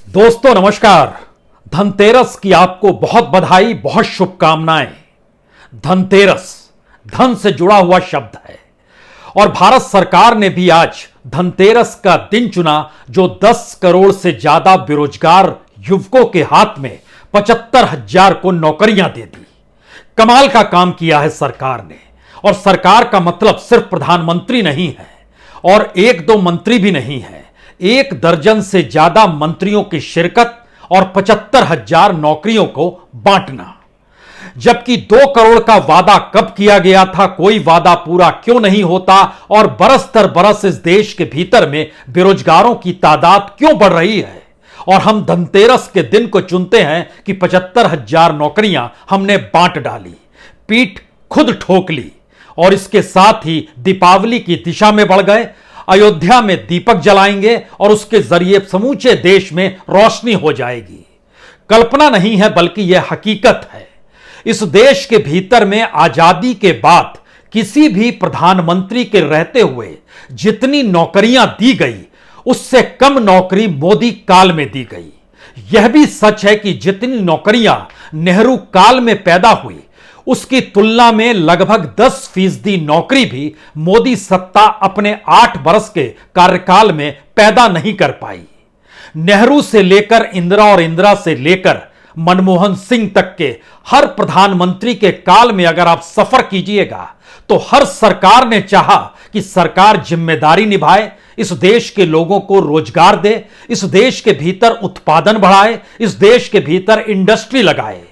दोस्तों नमस्कार। धनतेरस की आपको बहुत बधाई, बहुत शुभकामनाएं। धनतेरस धन से जुड़ा हुआ शब्द है और भारत सरकार ने भी आज धनतेरस का दिन चुना जो 10 करोड़ से ज्यादा बेरोजगार युवकों के हाथ में 75,000 को नौकरियां दे दी। कमाल का काम किया है सरकार ने। और सरकार का मतलब सिर्फ प्रधानमंत्री नहीं है और एक दो मंत्री भी नहीं है, 1 दर्जन से ज्यादा मंत्रियों की शिरकत और 75,000 नौकरियों को बांटना। जबकि 2 करोड़ का वादा कब किया गया था, कोई वादा पूरा क्यों नहीं होता और बरस दर बरस इस देश के भीतर में बेरोजगारों की तादाद क्यों बढ़ रही है और हम धनतेरस के दिन को चुनते हैं कि 75,000 नौकरियां हमने बांट डाली, पीठ खुद ठोक ली और इसके साथ ही दीपावली की दिशा में बढ़ गए। अयोध्या में दीपक जलाएंगे और उसके जरिए समूचे देश में रोशनी हो जाएगी। कल्पना नहीं है बल्कि यह हकीकत है। इस देश के भीतर में आजादी के बाद किसी भी प्रधानमंत्री के रहते हुए जितनी नौकरियां दी गई उससे कम नौकरी मोदी काल में दी गई। यह भी सच है कि जितनी नौकरियां नेहरू काल में पैदा हुई उसकी तुलना में लगभग 10% नौकरी भी मोदी सत्ता अपने 8 वर्ष के कार्यकाल में पैदा नहीं कर पाई। नेहरू से लेकर इंदिरा और इंदिरा से लेकर मनमोहन सिंह तक के हर प्रधानमंत्री के काल में अगर आप सफर कीजिएगा तो हर सरकार ने चाहा कि सरकार जिम्मेदारी निभाए, इस देश के लोगों को रोजगार दे, इस देश के भीतर उत्पादन बढ़ाए, इस देश के भीतर इंडस्ट्री लगाए।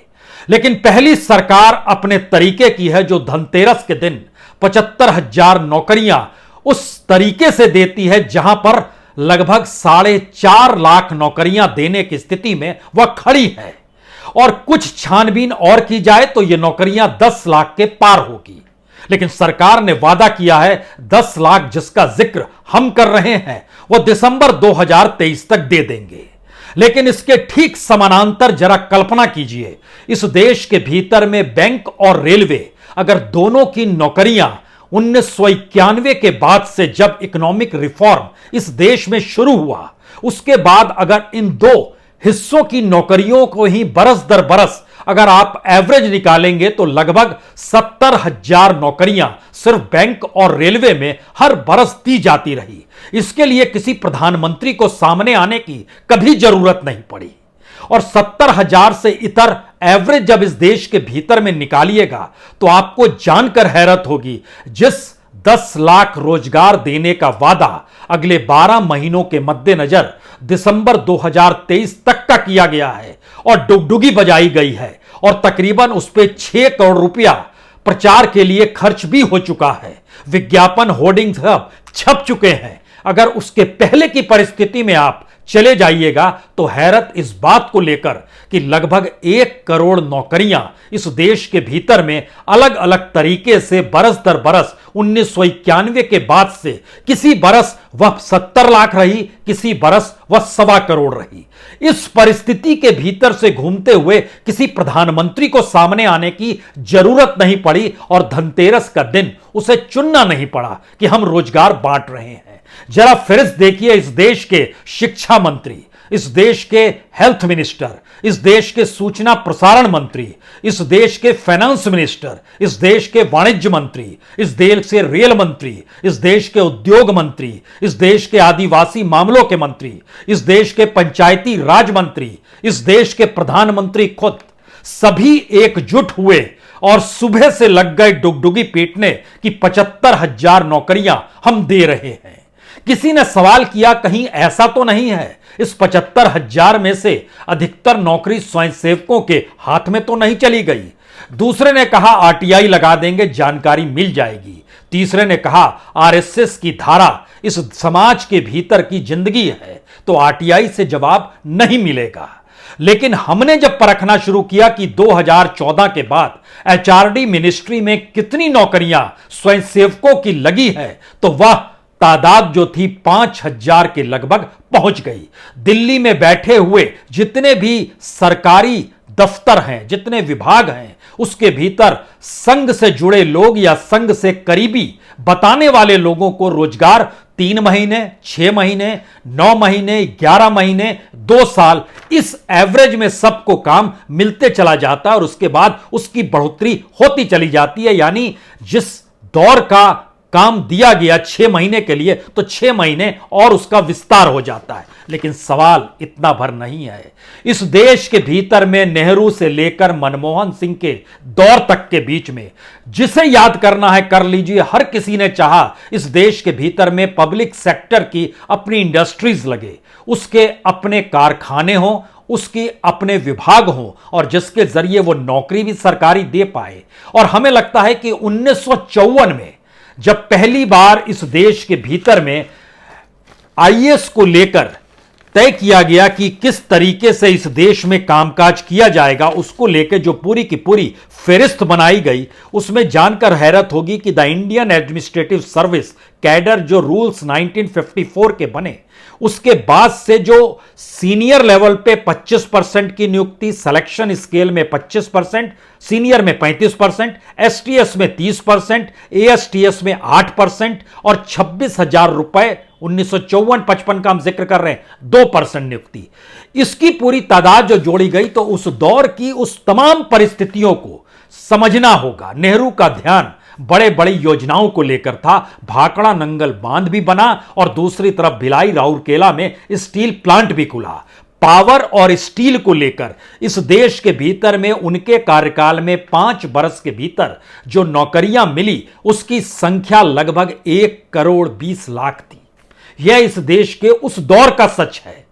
लेकिन पहली सरकार अपने तरीके की है जो धनतेरस के दिन 75,000 नौकरियां उस तरीके से देती है जहां पर लगभग 4.5 लाख नौकरियां देने की स्थिति में वह खड़ी है और कुछ छानबीन और की जाए तो यह नौकरियां 10 लाख के पार होगी। लेकिन सरकार ने वादा किया है 10 लाख जिसका जिक्र हम कर रहे हैं वह दिसंबर 2023 तक दे देंगे। लेकिन इसके ठीक समानांतर जरा कल्पना कीजिए, इस देश के भीतर में बैंक और रेलवे अगर दोनों की नौकरियां 1991 के बाद से जब इकोनॉमिक रिफॉर्म इस देश में शुरू हुआ उसके बाद अगर इन दो हिस्सों की नौकरियों को ही बरस दर बरस अगर आप एवरेज निकालेंगे तो लगभग 70,000 नौकरियां सिर्फ बैंक और रेलवे में हर बरस दी जाती रही। इसके लिए किसी प्रधानमंत्री को सामने आने की कभी जरूरत नहीं पड़ी और 70,000 से इतर एवरेज जब इस देश के भीतर में निकालिएगा तो आपको जानकर हैरत होगी जिस 10 लाख रोजगार देने का वादा अगले 12 महीनों के मद्देनजर दिसंबर 2023 तक का किया गया है और डुगडुगी बजाई गई है और तकरीबन उस पर 6 करोड़ रुपया प्रचार के लिए खर्च भी हो चुका है। विज्ञापन होर्डिंग सब छप चुके हैं। अगर उसके पहले की परिस्थिति में आप चले जाइएगा तो हैरत इस बात को लेकर कि लगभग 1 करोड़ नौकरियां इस देश के भीतर में अलग अलग तरीके से बरस दर बरस 1991 के बाद से किसी बरस वह 70 लाख रही, किसी बरस वह 1.25 करोड़ रही। इस परिस्थिति के भीतर से घूमते हुए किसी प्रधानमंत्री को सामने आने की जरूरत नहीं पड़ी और धनतेरस का दिन उसे चुनना नहीं पड़ा कि हम रोजगार बांट रहे हैं। जरा फिर देखिए, इस देश के शिक्षा मंत्री, इस देश के हेल्थ मिनिस्टर, इस देश के सूचना प्रसारण मंत्री, इस देश के फाइनेंस मिनिस्टर, इस देश के वाणिज्य मंत्री, इस देश के रेल मंत्री, इस देश के उद्योग मंत्री, इस देश के आदिवासी मामलों के मंत्री, इस देश के पंचायती राज मंत्री, इस देश के प्रधानमंत्री खुद सभी एकजुट हुए और सुबह से लग गए डुगडुगी पीटने की 75,000 नौकरियां हम दे रहे हैं। किसी ने सवाल किया कहीं ऐसा तो नहीं है इस 75,000 में से अधिकतर नौकरी स्वयंसेवकों के हाथ में तो नहीं चली गई? दूसरे ने कहा आरटीआई लगा देंगे, जानकारी मिल जाएगी। तीसरे ने कहा आरएसएस की धारा इस समाज के भीतर की जिंदगी है तो आरटीआई से जवाब नहीं मिलेगा। लेकिन हमने जब परखना शुरू किया कि 2014 के बाद एचआरडी मिनिस्ट्री में कितनी नौकरियां स्वयंसेवकों की लगी है तो वह तादाद जो थी 5,000 के लगभग पहुंच गई। दिल्ली में बैठे हुए जितने भी सरकारी दफ्तर हैं, जितने विभाग हैं, उसके भीतर संघ से जुड़े लोग या संघ से करीबी बताने वाले लोगों को रोजगार 3 महीने, 6 महीने, 9 महीने, 11 महीने, 2 साल इस एवरेज में सबको काम मिलते चला जाता है और उसके बाद उसकी बढ़ोतरी होती चली जाती है। यानी जिस दौर का काम दिया गया 6 महीने के लिए, तो 6 महीने और उसका विस्तार हो जाता है। लेकिन सवाल इतना भर नहीं है। इस देश के भीतर में नेहरू से लेकर मनमोहन सिंह के दौर तक के बीच में जिसे याद करना है कर लीजिए। हर किसी ने चाहा इस देश के भीतर में पब्लिक सेक्टर की अपनी इंडस्ट्रीज लगे, उसके अपने कारखाने हों, उसकी अपने विभाग हों और जिसके जरिए वो नौकरी भी सरकारी दे पाए। और हमें लगता है कि 1954 में जब पहली बार इस देश के भीतर में आईएएस को लेकर तय किया गया कि किस तरीके से इस देश में कामकाज किया जाएगा, उसको लेकर जो पूरी की पूरी फेरिस्त बनाई गई, उसमें जानकर हैरत होगी कि the Indian administrative service cadre जो रूल्स 1954 के बने, उसके बाद से जो सीनियर लेवल पे 25% की नियुक्ति, सिलेक्शन स्केल में 25%, सीनियर में 35%, एसटीएस में 30%, एएसटीएस में 8% और 26,000 रुपए 1954-55 का हम जिक्र कर रहे हैं 2% नियुक्ति, इसकी पूरी तादाद जो जोड़ी गई तो उस दौर की उस तमाम परिस्थितियों को समझना होगा। नेहरू का ध्यान बड़े बड़ी योजनाओं को लेकर था। भाखड़ा नंगल बांध भी बना और दूसरी तरफ भिलाई राउरकेला में स्टील प्लांट भी खुला। पावर और स्टील को लेकर इस देश के भीतर में उनके कार्यकाल में 5 बरस के भीतर जो नौकरियां मिली उसकी संख्या लगभग 1,20,00,000 थी। यह इस देश के उस दौर का सच है।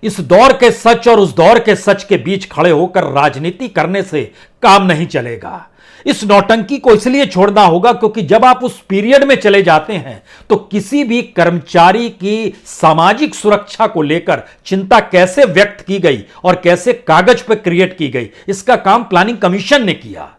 इस दौर के सच और उस दौर के सच के बीच खड़े होकर राजनीति करने से काम नहीं चलेगा। इस नौटंकी को इसलिए छोड़ना होगा क्योंकि जब आप उस पीरियड में चले जाते हैं तो किसी भी कर्मचारी की सामाजिक सुरक्षा को लेकर चिंता कैसे व्यक्त की गई और कैसे कागज पर क्रिएट की गई, इसका काम प्लानिंग कमीशन ने किया।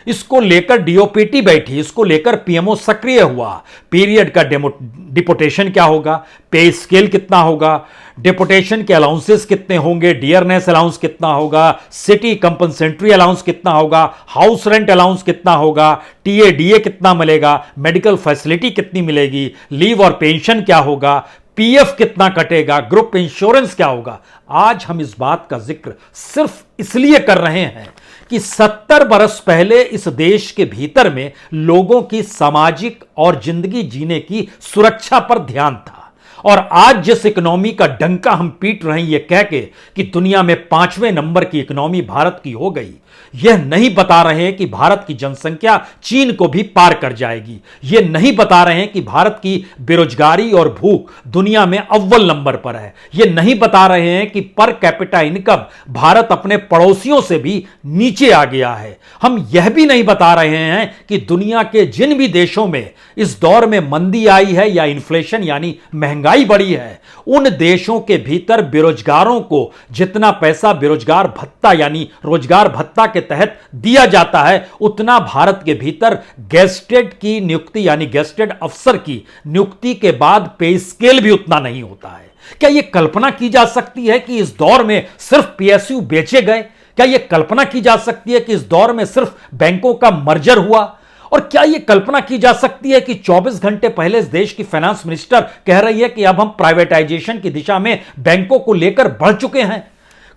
इसको लेकर डीओपीटी बैठी, इसको लेकर पीएमओ सक्रिय हुआ। पीरियड का डिपोटेशन क्या होगा, पे स्केल कितना होगा, डिपोटेशन के अलाउंसेस कितने होंगे, डियरनेस अलाउंस कितना होगा, सिटी कंपनसेंट्री अलाउंस कितना होगा, हाउस रेंट अलाउंस कितना होगा, टीएडीए कितना मिलेगा, मेडिकल फैसिलिटी कितनी मिलेगी, लीव और पेंशन क्या होगा, पीएफ कितना कटेगा, ग्रुप इंश्योरेंस क्या होगा। आज हम इस बात का जिक्र सिर्फ इसलिए कर रहे हैं कि 70 बरस पहले इस देश के भीतर में लोगों की सामाजिक और जिंदगी जीने की सुरक्षा पर ध्यान था। और आज जिस इकोनॉमी का डंका हम पीट रहे हैं, यह कह के कि दुनिया में 5वें नंबर की इकोनॉमी भारत की हो गई, यह नहीं बता रहे हैं कि भारत की जनसंख्या चीन को भी पार कर जाएगी। यह नहीं बता रहे हैं कि भारत की बेरोजगारी और भूख दुनिया में अव्वल नंबर पर है। यह नहीं बता रहे हैं कि पर कैपिटा इनकम भारत अपने पड़ोसियों से भी नीचे आ गया है। हम यह भी नहीं बता रहे हैं कि दुनिया के जिन भी देशों में इस दौर में मंदी आई है या इन्फ्लेशन यानी महंगाई बढ़ी है, उन देशों के भीतर बेरोजगारों को जितना पैसा बेरोजगार भत्ता यानी रोजगार भत्ता के तहत दिया जाता है, उतना भारत के भीतर गेस्टेड की नियुक्ति यानी गेस्टेड अफसर की नियुक्ति के बाद पे स्केल भी उतना नहीं होता है। क्या यह कल्पना की जा सकती है कि इस दौर में सिर्फ पीएसयू बेचे गए? क्या यह कल्पना की जा सकती है कि इस दौर में सिर्फ बैंकों का मर्जर हुआ? और क्या यह कल्पना की जा सकती है कि 24 घंटे पहले इस देश की फाइनेंस मिनिस्टर कह रही है कि अब हम प्राइवेटाइजेशन की दिशा में बैंकों को लेकर बढ़ चुके हैं?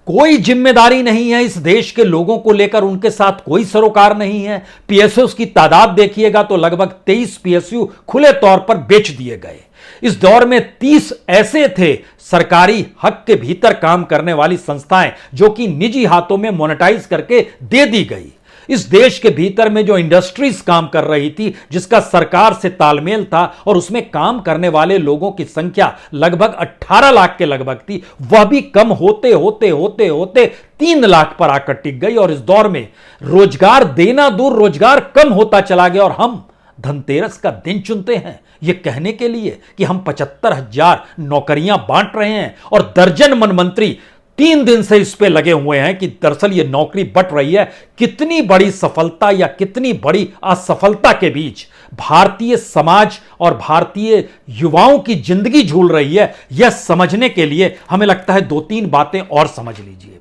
कोई जिम्मेदारी नहीं है इस देश के लोगों को लेकर, उनके साथ कोई सरोकार नहीं है। पीएसयू की तादाद देखिएगा तो लगभग 23 पीएसयू खुले तौर पर बेच दिए गए। इस दौर में 30 ऐसे थे सरकारी हक के भीतर काम करने वाली संस्थाएं जो कि निजी हाथों में मोनेटाइज करके दे दी गई। इस देश के भीतर में जो इंडस्ट्रीज काम कर रही थी, जिसका सरकार से तालमेल था और उसमें काम करने वाले लोगों की संख्या लगभग 18 लाख के लगभग थी, वह भी कम होते होते होते होते 3 लाख पर आकर टिक गई। और इस दौर में रोजगार देना दूर, रोजगार कम होता चला गया। और हम धनतेरस का दिन चुनते हैं यह कहने के लिए कि हम 75,000 नौकरियां बांट रहे हैं और दर्जन मन मंत्री 3 दिन से इस पे लगे हुए हैं कि दरअसल ये नौकरी बंट रही है। कितनी बड़ी सफलता या कितनी बड़ी असफलता के बीच भारतीय समाज और भारतीय युवाओं की जिंदगी झूल रही है, यह समझने के लिए हमें लगता है 2-3 बातें और समझ लीजिए।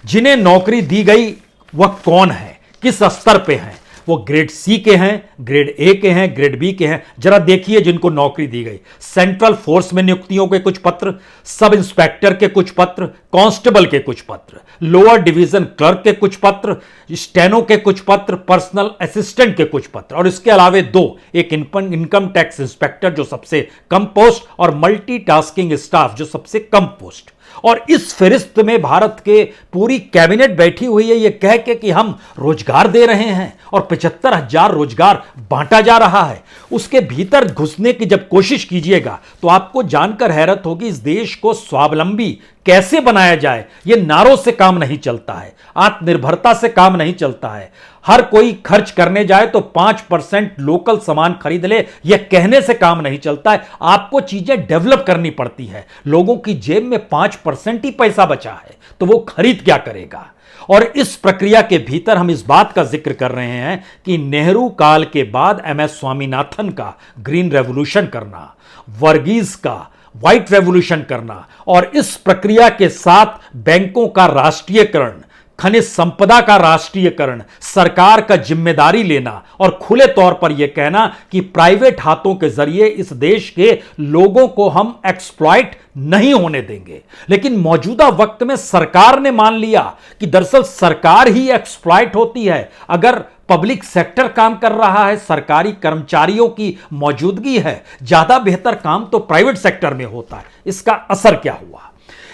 जिन्हें नौकरी दी गई वह कौन है, किस स्तर पे हैं, वो ग्रेड सी के हैं, ग्रेड ए के हैं, ग्रेड बी के हैं। जरा देखिए जिनको नौकरी दी गई। सेंट्रल फोर्स में नियुक्तियों के कुछ पत्र, सब इंस्पेक्टर के कुछ पत्र, कांस्टेबल के कुछ पत्र, लोअर डिवीजन क्लर्क के कुछ पत्र, स्टेनो के कुछ पत्र, पर्सनल असिस्टेंट के कुछ पत्र, और इसके अलावे दो, एक इनकम टैक्स इंस्पेक्टर जो सबसे कम पोस्ट, और मल्टीटास्किंग स्टाफ जो सबसे कम पोस्ट। और इस फहरिस्त में भारत के पूरी कैबिनेट बैठी हुई है, यह कह के कि हम रोजगार दे रहे हैं और 75,000 रोजगार बांटा जा रहा है। उसके भीतर घुसने की जब कोशिश कीजिएगा तो आपको जानकर हैरत होगी इस देश को स्वावलंबी कैसे बनाया जाए। यह नारों से काम नहीं चलता है, आत्मनिर्भरता से काम नहीं चलता है। हर कोई खर्च करने जाए तो 5% लोकल सामान खरीद ले, यह कहने से काम नहीं चलता है। आपको चीजें डेवलप करनी पड़ती है। लोगों की जेब में 5% ही पैसा बचा है तो वो खरीद क्या करेगा। और इस प्रक्रिया के भीतर हम इस बात का जिक्र कर रहे हैं कि नेहरू काल के बाद MS स्वामीनाथन का ग्रीन रेवोल्यूशन करना, वर्गीज का व्हाइट रेवोल्यूशन करना, और इस प्रक्रिया के साथ बैंकों का राष्ट्रीयकरण, खनिज संपदा का राष्ट्रीयकरण, सरकार का जिम्मेदारी लेना और खुले तौर पर यह कहना कि प्राइवेट हाथों के जरिए इस देश के लोगों को हम एक्सप्लॉइट नहीं होने देंगे। लेकिन मौजूदा वक्त में सरकार ने मान लिया कि दरअसल सरकार ही एक्सप्लॉइट होती है। अगर पब्लिक सेक्टर काम कर रहा है, सरकारी कर्मचारियों की मौजूदगी है, ज्यादा बेहतर काम तो प्राइवेट सेक्टर में होता है। इसका असर क्या हुआ?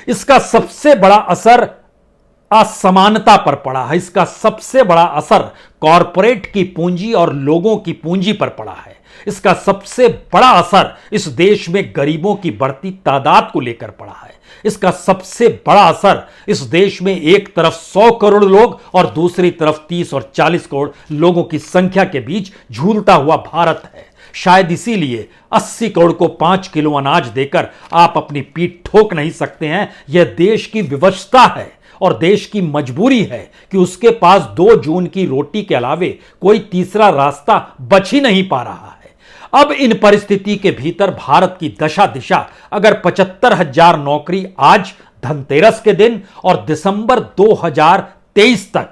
इसका सबसे बड़ा असर असमानता पर पड़ा है। इसका सबसे बड़ा असर कॉरपोरेट की पूंजी और लोगों की पूंजी पर पड़ा है। इसका सबसे बड़ा असर इस देश में गरीबों की बढ़ती तादाद को लेकर पड़ा है। इसका सबसे बड़ा असर इस देश में एक तरफ 100 करोड़ लोग और दूसरी तरफ 30 और 40 करोड़ लोगों की संख्या के बीच झूलता हुआ भारत है। शायद इसीलिए 80 करोड़ को 5 किलो अनाज देकर आप अपनी पीठ ठोक नहीं सकते हैं। यह देश की विवशता है और देश की मजबूरी है कि उसके पास 2 जून की रोटी के अलावे कोई तीसरा रास्ता बच ही नहीं पा रहा है। अब इन परिस्थिति के भीतर भारत की दशा दिशा अगर 75,000 नौकरी आज धनतेरस के दिन और दिसंबर 2023 तक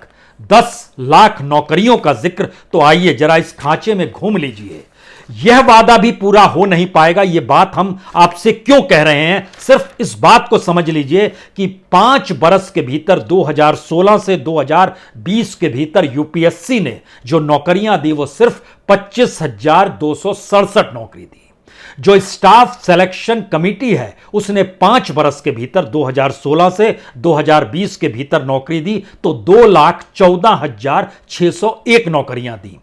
10 लाख नौकरियों का जिक्र, तो आइए जरा इस खांचे में घूम लीजिए। यह वादा भी पूरा हो नहीं पाएगा। यह बात हम आपसे क्यों कह रहे हैं, सिर्फ इस बात को समझ लीजिए कि 5 बरस के भीतर 2016 से 2020 के भीतर यूपीएससी ने जो नौकरियां दी वो सिर्फ 25,267 नौकरी दी। जो स्टाफ सिलेक्शन कमेटी है उसने 5 बरस के भीतर 2016 से 2020 के भीतर नौकरी दी तो 2,14,601 नौकरियां दी।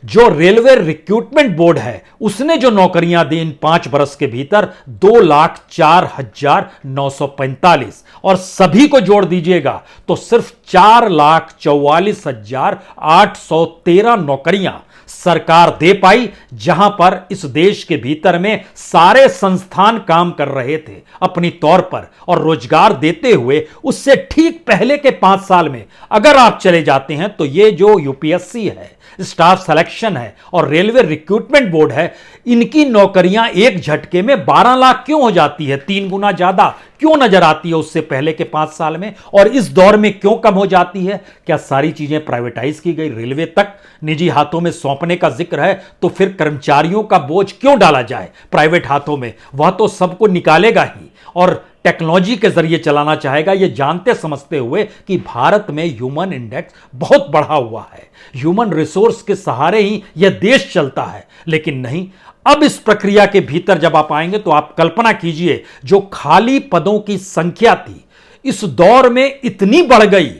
जो रेलवे रिक्रूटमेंट बोर्ड है उसने जो नौकरियां दी इन 5 बरस के भीतर 2,04,945, और सभी को जोड़ दीजिएगा तो सिर्फ 4,44,813 नौकरियां सरकार दे पाई, जहां पर इस देश के भीतर में सारे संस्थान काम कर रहे थे अपनी तौर पर और रोजगार देते हुए। उससे ठीक पहले के 5 साल में अगर आप चले जाते हैं तो ये जो यूपीएससी है, स्टाफ सिलेक्शन है और रेलवे रिक्रूटमेंट बोर्ड है, इनकी नौकरियां एक झटके में 12 लाख क्यों हो जाती है, 3 गुना ज्यादा क्यों नजर आती है उससे पहले के 5 साल में, और इस दौर में क्यों कम हो जाती है? क्या सारी चीजें प्राइवेटाइज की गई, रेलवे तक निजी हाथों में सौंपने का जिक्र है, तो फिर कर्मचारियों का बोझ क्यों डाला जाए प्राइवेट हाथों में? वह तो सबको निकालेगा ही और टेक्नोलॉजी के जरिए चलाना चाहेगा, यह जानते समझते हुए कि भारत में ह्यूमन इंडेक्स बहुत बढ़ा हुआ है, ह्यूमन रिसोर्स के सहारे ही यह देश चलता है। लेकिन नहीं, अब इस प्रक्रिया के भीतर जब आप आएंगे तो आप कल्पना कीजिए जो खाली पदों की संख्या थी इस दौर में इतनी बढ़ गई।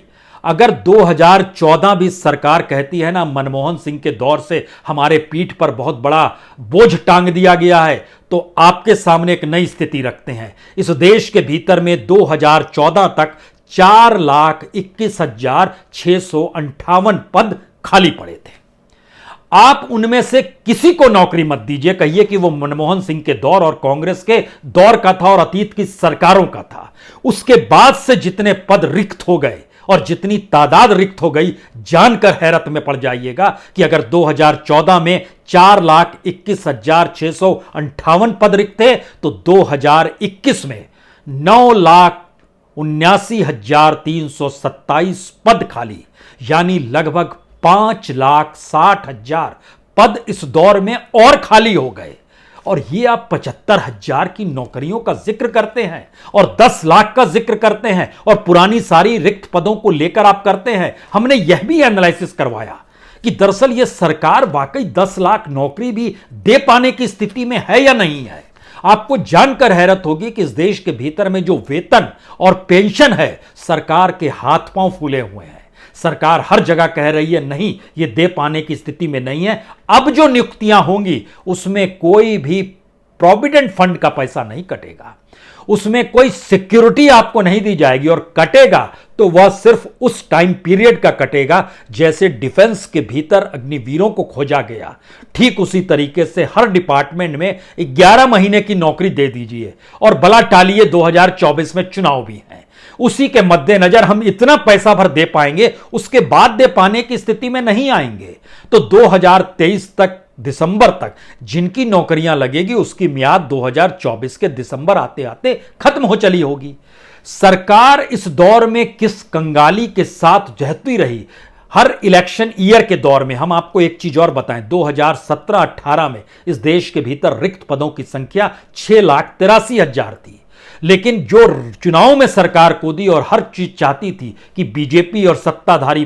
अगर 2014 भी सरकार कहती है ना मनमोहन सिंह के दौर से हमारे पीठ पर बहुत बड़ा बोझ टांग दिया गया है, तो आपके सामने एक नई स्थिति रखते हैं। इस देश के भीतर में 2014 तक 4,21,658 पद खाली पड़े थे। आप उनमें से किसी को नौकरी मत दीजिए, कहिए कि वो मनमोहन सिंह के दौर और कांग्रेस के दौर का था और अतीत की सरकारों का था। उसके बाद से जितने पद रिक्त हो गए और जितनी तादाद रिक्त हो गई, जानकर हैरत में पड़ जाइएगा कि अगर 2014 में 4,21,658 पद रिक्त थे तो 2021 में 9,79,327 पद खाली, यानी लगभग 5,60,000 पद इस दौर में और खाली हो गए। और ये आप 75,000 की नौकरियों का जिक्र करते हैं और 10 लाख का जिक्र करते हैं और पुरानी सारी रिक्त पदों को लेकर आप करते हैं। हमने यह भी एनालिसिस करवाया कि दरअसल यह सरकार वाकई 10 लाख नौकरी भी दे पाने की स्थिति में है या नहीं है। आपको जानकर हैरत होगी कि इस देश के भीतर में जो वेतन और पेंशन है, सरकार के हाथ पांव फूले हुए हैं। सरकार हर जगह कह रही है नहीं, ये दे पाने की स्थिति में नहीं है। अब जो नियुक्तियां होंगी उसमें कोई भी प्रोविडेंट फंड का पैसा नहीं कटेगा, उसमें कोई सिक्योरिटी आपको नहीं दी जाएगी, और कटेगा तो वह सिर्फ उस टाइम पीरियड का कटेगा जैसे डिफेंस के भीतर अग्निवीरों को खोजा गया, ठीक उसी तरीके से हर डिपार्टमेंट में 11 महीने की नौकरी दे दीजिए। और भला टालिए 2024 में चुनाव भी हैं, उसी के मद्देनजर हम इतना पैसा भर दे पाएंगे, उसके बाद दे पाने की स्थिति में नहीं आएंगे। तो 2023 तक, दिसंबर तक जिनकी नौकरियां लगेगी उसकी मियाद 2024 के दिसंबर आते आते खत्म हो चली होगी। सरकार इस दौर में किस कंगाली के साथ जहती रही। हर इलेक्शन ईयर के दौर में हम आपको एक चीज और बताएं, 2017-18 में इस देश के भीतर रिक्त पदों की संख्या 6,83,000 थी। लेकिन जो चुनाव में सरकार कूदी और हर चीज चाहती थी कि बीजेपी और सत्ताधारी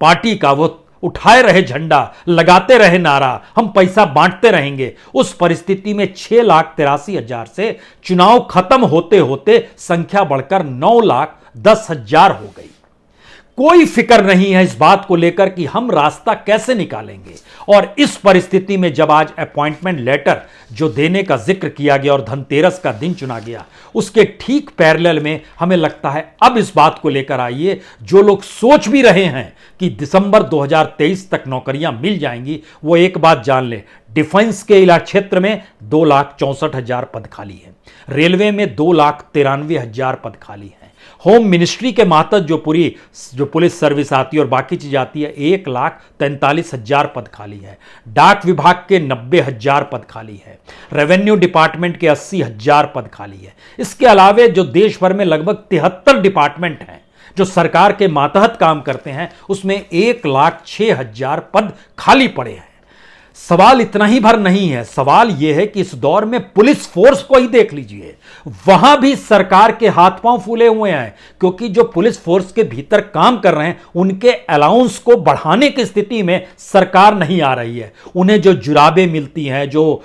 पार्टी का वो उठाए रहे झंडा, लगाते रहे नारा, हम पैसा बांटते रहेंगे, उस परिस्थिति में 6,83,000 से चुनाव खत्म होते होते संख्या बढ़कर 9,10,000 हो गई। कोई फिक्र नहीं है इस बात को लेकर कि हम रास्ता कैसे निकालेंगे। और इस परिस्थिति में जब आज अपॉइंटमेंट लेटर जो देने का जिक्र किया गया और धनतेरस का दिन चुना गया, उसके ठीक पैरेलल में हमें लगता है अब इस बात को लेकर आइए, जो लोग सोच भी रहे हैं कि दिसंबर 2023 तक नौकरियां मिल जाएंगी, वो एक बात जान ले, डिफेंस के इलाके क्षेत्र में 2,64,000 पद खाली है, रेलवे में 2,93,000 पद खाली है, होम मिनिस्ट्री के मातहत जो पुलिस सर्विस आती है और बाकी चीज आती है 1,43,000 पद खाली है, डाक विभाग के 90,000 पद खाली है, रेवेन्यू डिपार्टमेंट के 80,000 पद खाली है। इसके अलावे जो देश भर में लगभग 73 डिपार्टमेंट हैं जो सरकार के मातहत काम करते हैं, उसमें 1,06,000 पद खाली पड़े हैं। सवाल इतना ही भर नहीं है, सवाल यह है कि इस दौर में पुलिस फोर्स को ही देख लीजिए, वहां भी सरकार के हाथ पांव फूले हुए हैं, क्योंकि जो पुलिस फोर्स के भीतर काम कर रहे हैं उनके अलाउंस को बढ़ाने की स्थिति में सरकार नहीं आ रही है। उन्हें जो जुराबें मिलती हैं, जो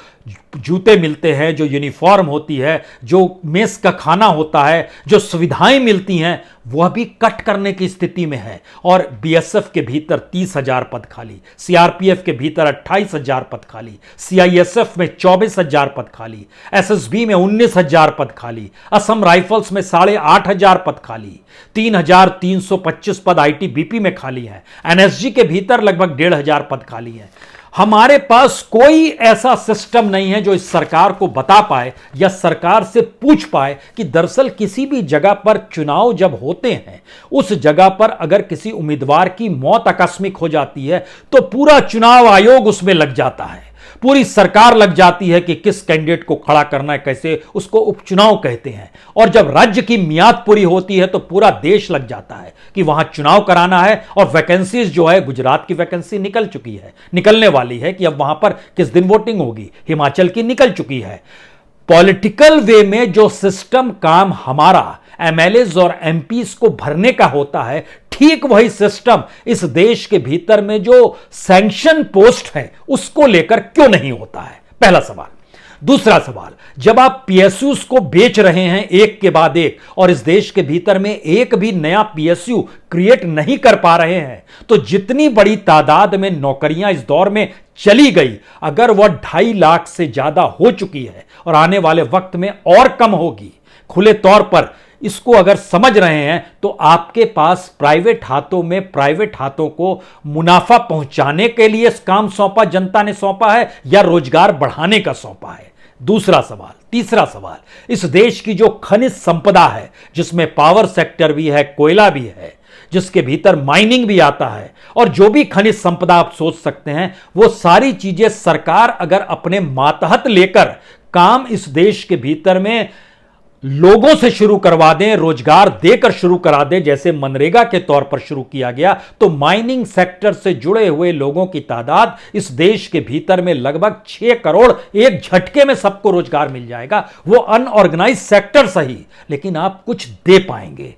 जूते मिलते हैं, जो यूनिफॉर्म होती है, जो मेस का खाना होता है, जो सुविधाएं मिलती हैं, वह भी कट करने की स्थिति में है। और बीएसएफ के भीतर 30,000 पद खाली, सीआरपीएफ के भीतर 28,000 पद खाली, सीआईएसएफ में 24,000 पद खाली, एसएसबी में 19,000 पद खाली, असम राइफल्स में 8,500 पद खाली, 3,325 पद आईटीबीपी में खाली हैं, एनएसजी के भीतर लगभग 1,500 पद खाली हैं। हमारे पास कोई ऐसा सिस्टम नहीं है जो इस सरकार को बता पाए या सरकार से पूछ पाए कि दरअसल किसी भी जगह पर चुनाव जब होते हैं, उस जगह पर अगर किसी उम्मीदवार की मौत आकस्मिक हो जाती है तो पूरा चुनाव आयोग उसमें लग जाता है, पूरी सरकार लग जाती है कि किस कैंडिडेट को खड़ा करना है, कैसे, उसको उपचुनाव कहते हैं। और जब राज्य की मियाद पूरी होती है तो पूरा देश लग जाता है कि वहां चुनाव कराना है। और वैकेंसीज जो है, गुजरात की वैकेंसी निकल चुकी है, निकलने वाली है कि अब वहां पर किस दिन वोटिंग होगी, हिमाचल की निकल चुकी है। पॉलिटिकल वे में जो सिस्टम काम हमारा एमएलएज और एमपीज को भरने का होता है, ठीक वही सिस्टम इस देश के भीतर में जो सैंक्शन पोस्ट है उसको लेकर क्यों नहीं होता है, पहला सवाल। दूसरा सवाल, जब आप पीएसयूज को बेच रहे हैं एक के बाद एक और इस देश के भीतर में एक भी नया पीएसयू क्रिएट नहीं कर पा रहे हैं, तो जितनी बड़ी तादाद में नौकरियां इस दौर में चली गई, अगर वह 2.5 लाख से ज्यादा हो चुकी है और आने वाले वक्त में और कम होगी, खुले तौर पर इसको अगर समझ रहे हैं तो आपके पास प्राइवेट हाथों को मुनाफा पहुंचाने के लिए काम सौंपा, जनता ने सौंपा है, या रोजगार बढ़ाने का सौंपा है। दूसरा सवाल। तीसरा सवाल, इस देश की जो खनिज संपदा है, जिसमें पावर सेक्टर भी है, कोयला भी है, जिसके भीतर माइनिंग भी आता है, और जो भी खनिज संपदा आप सोच सकते हैं, वो सारी चीजें सरकार अगर अपने मातहत लेकर काम इस देश के भीतर में लोगों से शुरू करवा दें, रोजगार देकर शुरू करा दें, जैसे मनरेगा के तौर पर शुरू किया गया, तो माइनिंग सेक्टर से जुड़े हुए लोगों की तादाद इस देश के भीतर में लगभग 6 करोड़ एक झटके में सबको रोजगार मिल जाएगा। वो अनऑर्गेनाइज सेक्टर सही, लेकिन आप कुछ दे पाएंगे।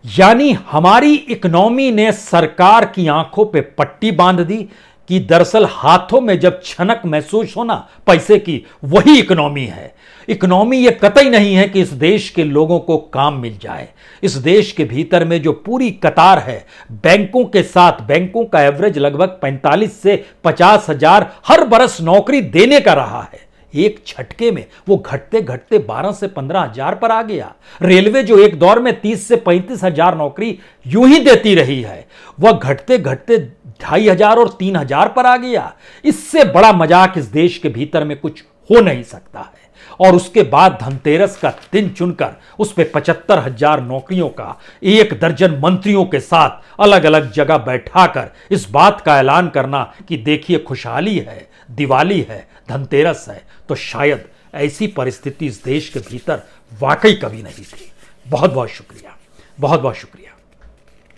यानी हमारी इकोनॉमी ने सरकार की आंखों पे पट्टी बांध दी कि दरअसल हाथों में जब छनक महसूस होना पैसे की, वही इकोनॉमी है। इकोनॉमी यह कतई नहीं है कि इस देश के लोगों को काम मिल जाए। इस देश के भीतर में जो पूरी कतार है बैंकों के साथ, बैंकों का एवरेज लगभग 45 से 50 हजार हर बरस नौकरी देने का रहा है, एक झटके में वो घटते घटते 12 से 15 हजार पर आ गया। रेलवे जो एक दौर में 30 से 35 हजार नौकरी यूं ही देती रही है, वह घटते घटते 2,500 और 3,000 पर आ गया। इससे बड़ा मजाक इस देश के भीतर में कुछ हो नहीं सकता है। और उसके बाद धनतेरस का दिन चुनकर उस पर 75,000 नौकरियों का 1 दर्जन मंत्रियों के साथ अलग अलग जगह बैठाकर इस बात का ऐलान करना कि देखिए खुशहाली है, दिवाली है, धनतेरस है, तो शायद ऐसी परिस्थिति इस देश के भीतर वाकई कभी नहीं थी। बहुत बहुत शुक्रिया, बहुत बहुत शुक्रिया।